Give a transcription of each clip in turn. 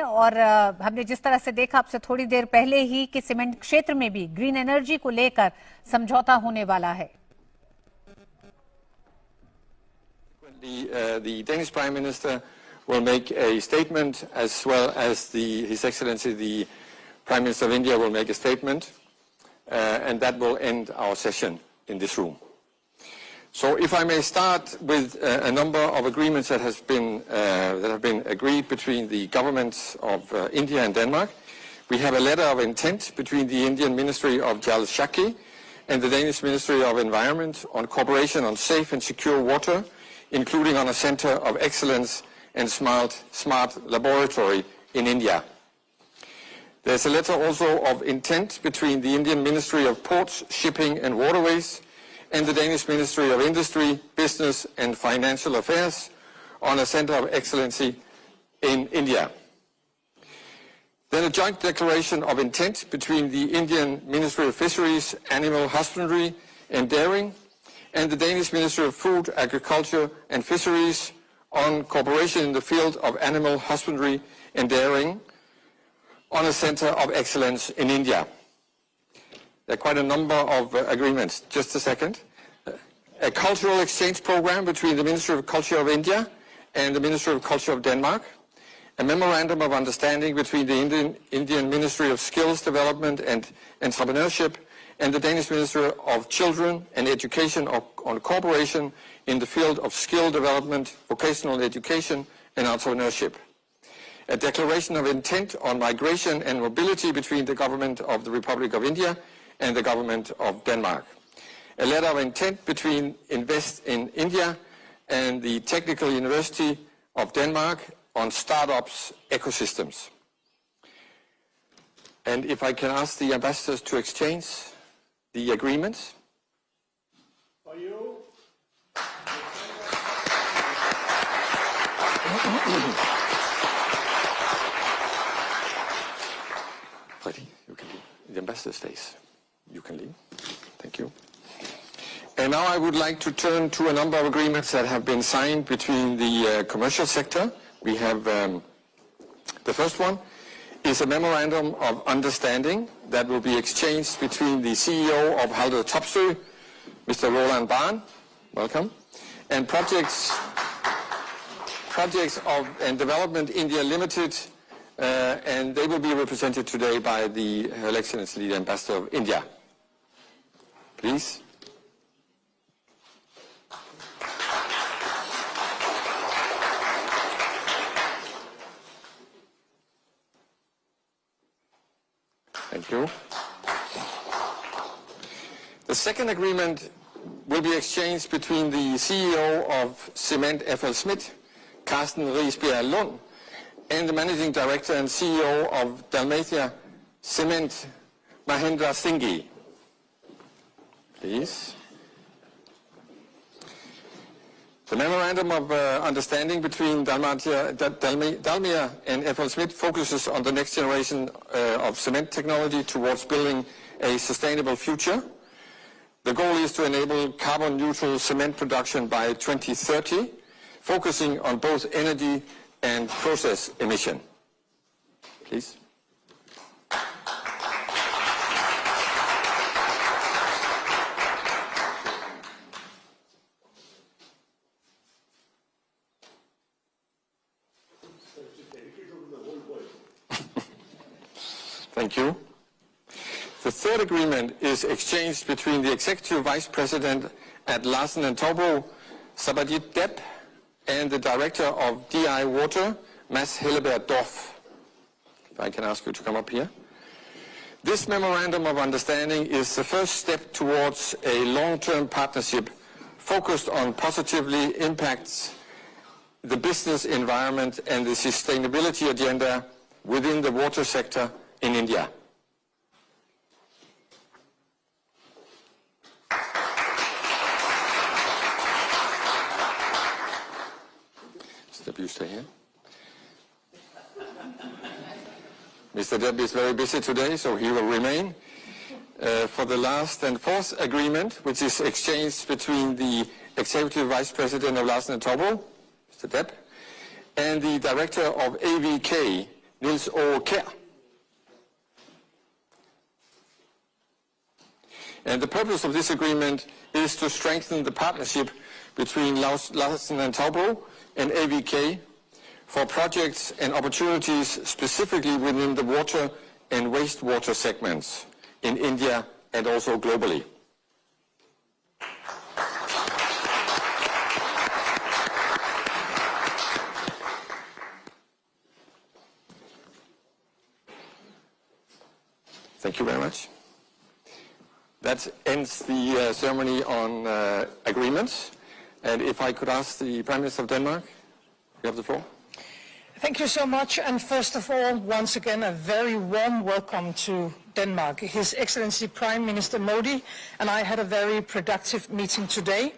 और हमने जिस तरह से देखा आपसे थोड़ी देर पहले ही कि सीमेंट क्षेत्र में भी ग्रीन एनर्जी को लेकर समझौता होने वाला है। The Danish Prime Minister will make a statement, as well as His Excellency the Prime Minister of India will make a statement, and that will end our session in this room. So if I may start with a number of agreements that have been agreed between the governments of India and Denmark. We have a letter of intent between the Indian Ministry of Jal Shakti and the Danish Ministry of Environment on cooperation on safe and secure water, including on a center of excellence and smart laboratory in India. There's a letter also of intent between the Indian Ministry of Ports, Shipping and Waterways and the Danish Ministry of Industry, Business and Financial Affairs on a center of excellency in India. Then a joint declaration of intent between the Indian Ministry of Fisheries, Animal Husbandry and Dairying and the Danish Ministry of Food, Agriculture and Fisheries on cooperation in the field of animal husbandry and dairying on a center of excellence in India. There are quite a number of agreements. Just a second. A cultural exchange program between the Ministry of Culture of India and the Ministry of Culture of Denmark. A memorandum of understanding between the Indian Ministry of Skills Development and Entrepreneurship and the Danish Ministry of Children and Education on cooperation in the field of skill development, vocational education and entrepreneurship. A declaration of intent on migration and mobility between the government of the Republic of India and the government of Denmark. A letter of intent between Invest in India and the Technical University of Denmark on startups ecosystems. And if I can ask the ambassadors to exchange the agreements. For you. Freddie, you can leave. The ambassador stays. You can leave. Thank you. And now I would like to turn to a number of agreements that have been signed between the commercial sector. We have the first one is a memorandum of understanding that will be exchanged between the CEO of Haldor Topsøe, Mr. Roland Barn, welcome, and Projects of and Development India Limited, and they will be represented today by the Her Excellency the Ambassador of India. Please. Thank you. The second agreement will be exchanged between the CEO of Cement FL Schmidt, Carsten Riisbjerg Lund, and the Managing Director and CEO of Dalmatia Cement, Mahendra Singhi. Please. The memorandum of understanding between Dalmia and FL Schmidt focuses on the next generation of cement technology towards building a sustainable future. The goal is to enable carbon neutral cement production by 2030, focusing on both energy and process emission. Please. Thank you. The third agreement is exchanged between the Executive Vice President at Larsen & Toubro, Sabajit Depp, and the Director of DI Water, Mads Helleberg Dorf. If I can ask you to come up here. This memorandum of understanding is the first step towards a long-term partnership focused on positively impacts the business environment and the sustainability agenda within the water sector in India. Mr. Depp, you stay here. Mr. Depp is very busy today, so he will remain. For the last and fourth agreement, which is exchanged between the Executive Vice President of Larsen & Toubro, Mr. Depp, and the Director of AVK, Niels O. Kjær. And the purpose of this agreement is to strengthen the partnership between Larsen & Toubro and AVK for projects and opportunities specifically within the water and wastewater segments in India and also globally. Thank you very much. That ends the ceremony on agreements. And if I could ask the Prime Minister of Denmark, you have the floor. Thank you so much, and first of all, once again, a very warm welcome to Denmark. His Excellency Prime Minister Modi and I had a very productive meeting today.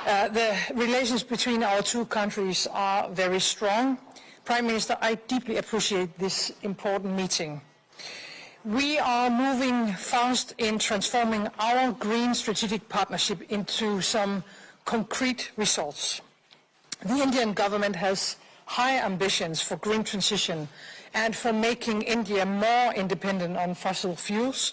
The relations between our two countries are very strong. Prime Minister, I deeply appreciate this important meeting. We are moving fast in transforming our green strategic partnership into some concrete results. The Indian government has high ambitions for green transition and for making India more independent on fossil fuels.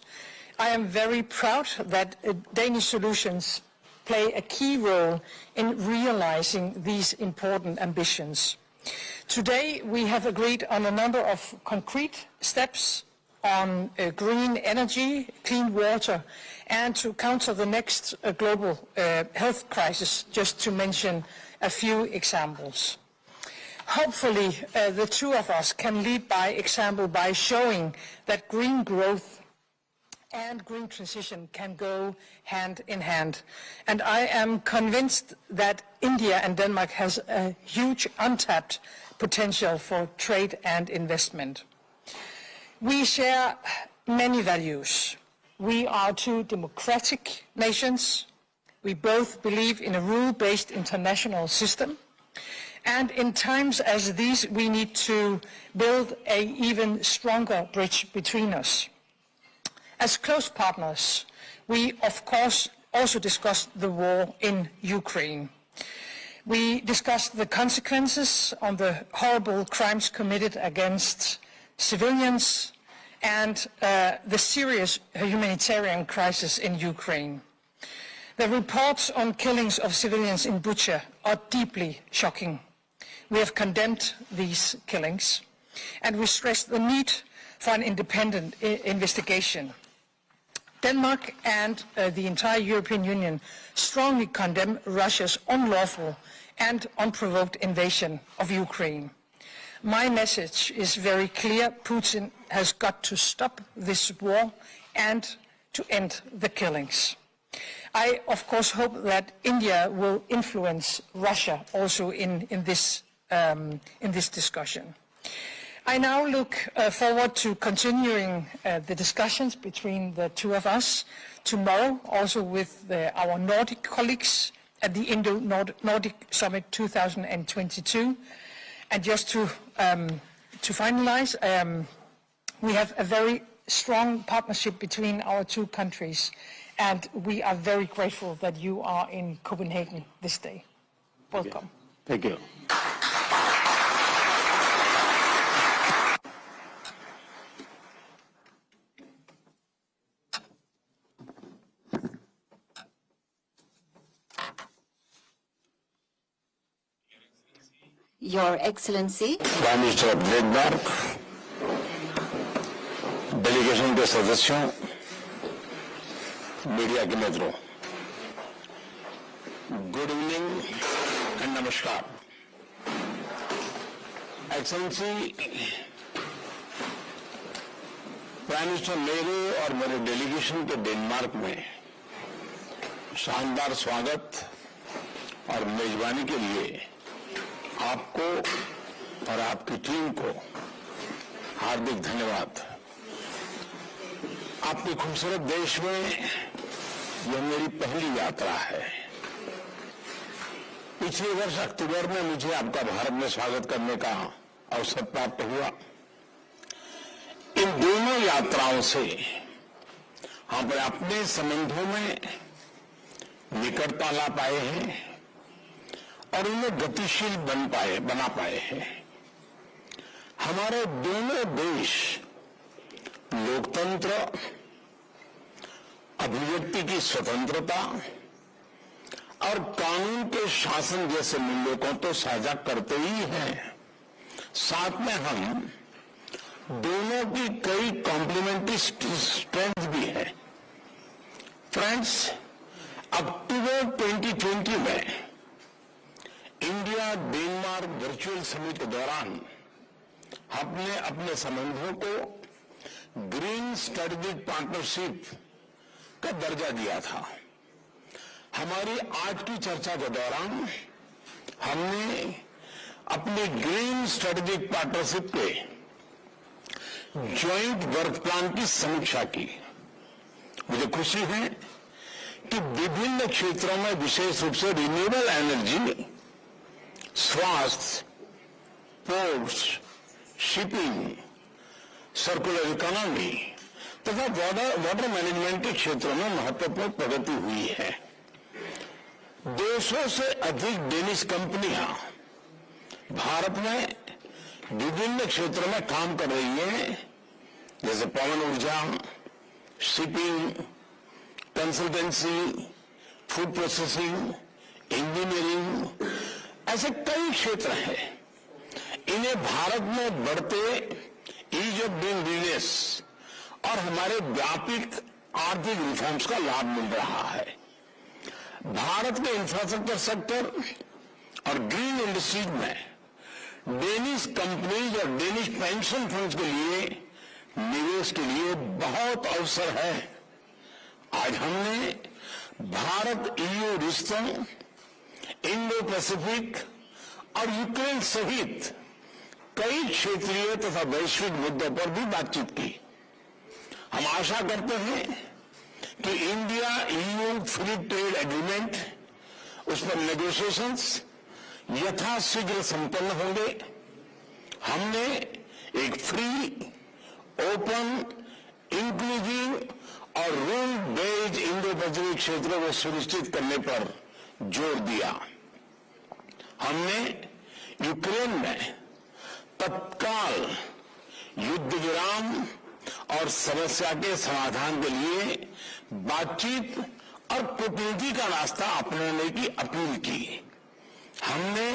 I am very proud that Danish solutions play a key role in realizing these important ambitions. Today we have agreed on a number of concrete steps on green energy, clean water, and to counter the next global health crisis, just to mention a few examples. Hopefully, the two of us can lead by example by showing that green growth and green transition can go hand in hand. And I am convinced that India and Denmark has a huge untapped potential for trade and investment. We share many values. We are two democratic nations. We both believe in a rule-based international system. And in times as these, we need to build an even stronger bridge between us. As close partners, we of course also discussed the war in Ukraine. We discussed the consequences of the horrible crimes committed against civilians and the serious humanitarian crisis in Ukraine. The reports on killings of civilians in Bucha are deeply shocking. We have condemned these killings, and we stress the need for an independent investigation. Denmark and the entire European Union strongly condemn Russia's unlawful and unprovoked invasion of Ukraine. My message is very clear. Putin has got to stop this war and to end the killings. I, of course, hope that India will influence Russia also in this discussion. I now look forward to continuing the discussions between the two of us tomorrow, also with our Nordic colleagues at the Indo-Nordic Summit 2022. And just to finalize, we have a very strong partnership between our two countries, and we are very grateful that you are in Copenhagen this day. Welcome. Thank you. Your Excellency, Prime Minister of Denmark, delegation के सदस्यों, media के मित्रों, good evening and नमस्कार। Excellency, prime minister, मेरे और मेरे delegation के Denmark में शानदार स्वागत और मेजबानी के लिए आपको और आपकी टीम को हार्दिक धन्यवाद। आपके खूबसूरत देश में यह मेरी पहली यात्रा है। पिछले वर्ष अक्टूबर में मुझे आपका भारत में स्वागत करने का अवसर प्राप्त हुआ। इन दोनों यात्राओं से हम अपने संबंधों में निकटता ला पाए हैं और उन्हें गतिशील बना पाए हैं। हमारे दोनों देश लोकतंत्र, अभिव्यक्ति की स्वतंत्रता और कानून के शासन जैसे मूल्यों को तो साझा करते ही हैं। साथ में हम दोनों की कई कॉम्प्लीमेंट्री स्ट्रेंथ भी है। फ्रेंड्स, अक्टूबर 2020 में इंडिया डेनमार्क वर्चुअल समिट के दौरान हमने अपने संबंधों को ग्रीन स्ट्रेटेजिक पार्टनरशिप का दर्जा दिया था। हमारी आज की चर्चा के दौरान हमने अपनी ग्रीन स्ट्रेटेजिक पार्टनरशिप के ज्वाइंट वर्क प्लान की समीक्षा की। मुझे खुशी है कि विभिन्न क्षेत्रों में विशेष रूप से रिन्यूएबल एनर्जी, स्वास्थ्य, पोर्ट्स, शिपिंग, सर्कुलर इकोनॉमी तथा वाटर मैनेजमेंट के क्षेत्रों में महत्वपूर्ण प्रगति हुई है। 200 से अधिक डेनिश कंपनियां भारत में विभिन्न क्षेत्रों में काम कर रही हैं, जैसे पवन ऊर्जा, shipping, consultancy, food processing, engineering, ऐसे कई क्षेत्र हैं। इन्हें भारत में बढ़ते ईज ऑफ डूइंग बिजनेस और हमारे व्यापक आर्थिक रिफॉर्म्स का लाभ मिल रहा है। भारत के इंफ्रास्ट्रक्चर सेक्टर और ग्रीन इंडस्ट्रीज में डेनिश कंपनीज और डेनिश पेंशन फंड्स के लिए निवेश के लिए बहुत अवसर है। आज हमने भारत ईयू रिश्तों, इंडो पैसिफिक और यूक्रेन सहित कई क्षेत्रीय तथा वैश्विक मुद्दों पर भी बातचीत की। हम आशा करते हैं कि India EU free trade agreement, उस पर नेगोशिएशंस यथाशीघ्र संपन्न होंगे। हमने एक फ्री, ओपन, इंक्लूसिव और रूल बेस्ड इंडो पैसिफिक क्षेत्रों को सुनिश्चित करने पर जोर दिया। हमने यूक्रेन में तत्काल युद्ध विराम और समस्या के समाधान के लिए बातचीत और कूटनीति का रास्ता अपनाने की अपील की। हमने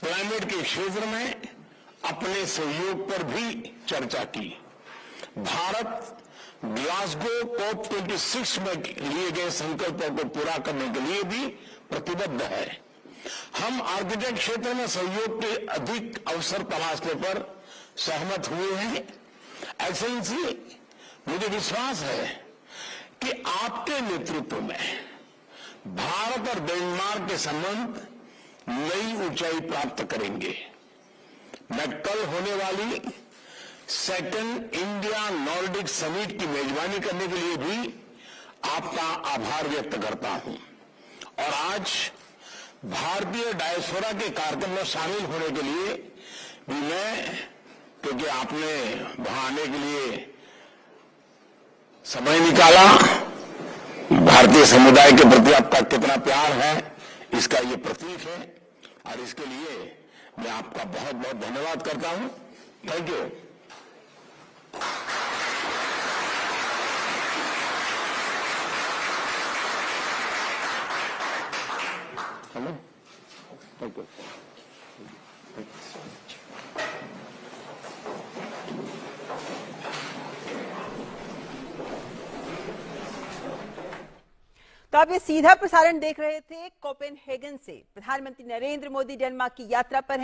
क्लाइमेट के क्षेत्र में अपने सहयोग पर भी चर्चा की। भारत ग्लासगो COP26 में लिए गए संकल्पों को पूरा करने के लिए भी प्रतिबद्ध है। हम आर्किटेक्ट क्षेत्र में सहयोग के अधिक अवसर तलाशने पर सहमत हुए हैं। एक्सेलेंसी, मुझे विश्वास है कि आपके नेतृत्व में भारत और डेनमार्क के संबंध नई ऊंचाई प्राप्त करेंगे। मैं कल होने वाली सेकंड इंडिया नॉर्डिक समिट की मेजबानी करने के लिए भी आपका आभार व्यक्त करता हूं और आज भारतीय डायस्पोरा के कार्यक्रम में शामिल होने के लिए भी मैं, क्योंकि आपने वहां आने के लिए समय निकाला, भारतीय समुदाय के प्रति आपका कितना प्यार है इसका ये प्रतीक है और इसके लिए मैं आपका बहुत बहुत धन्यवाद करता हूं। Thank you. Thank you. तो आप ये सीधा प्रसारण देख रहे थे कोपेनहेगन से। प्रधानमंत्री नरेंद्र मोदी डेनमार्क की यात्रा पर हैं।